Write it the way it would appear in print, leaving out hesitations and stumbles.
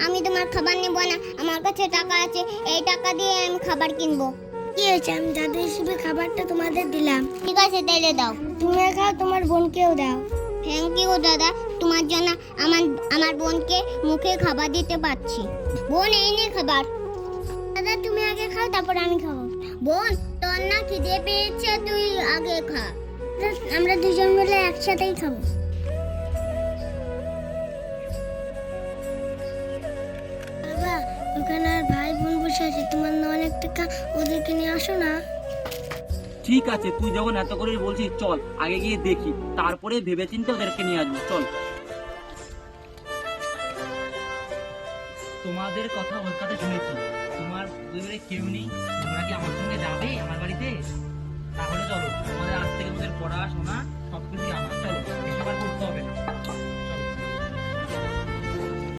আমি তোমার খাবার নেব না, আমার কাছে টাকা আছে, এই টাকা দিয়ে আমি খাবার কিনবো। কি হয়েছে, আমি দাদা হিসেবে খাবারটা তোমাদের দিলাম। ঠিক আছে, তাইলে দাও। তুমি খাও, তোমার বোনকেও দাও। থ্যাংক ইউ দাদা, তোমার জন্য আমার আমার বোনকে মুখে খাবার দিতে পারছি। বোন, এই নে খাবার। দাদা তুমি আগে খাও, তারপর আমি খাবো। বোন, তোর না খিদে পেয়েছে, তুই আগে খা। আমরা দুজন মিলে একসাথেই খাবো। বাবা, ওখানে আর ভাই বোন বসে আছে, তোমার না অনেক টাকা, ওদেরকে নিয়ে আসো না। ঠিক আছে, তুই যখন এত করে বলছিস চল আগে গিয়ে দেখি, তারপরে ভেবেচিন্তে ওদেরকে নিয়ে আসবো। চল। তোমাদের কথা ওর কাছে শুনেছি, তোমার পরিবারে কেউ নেই, তোমরা কি আমার সঙ্গে যাবে আমার বাড়িতে? তাহলে চলো, তোমাদের আজ থেকে তোমাদের পড়াশোনা সবকিছু আমার, চলো এসব আর করতে হবে না।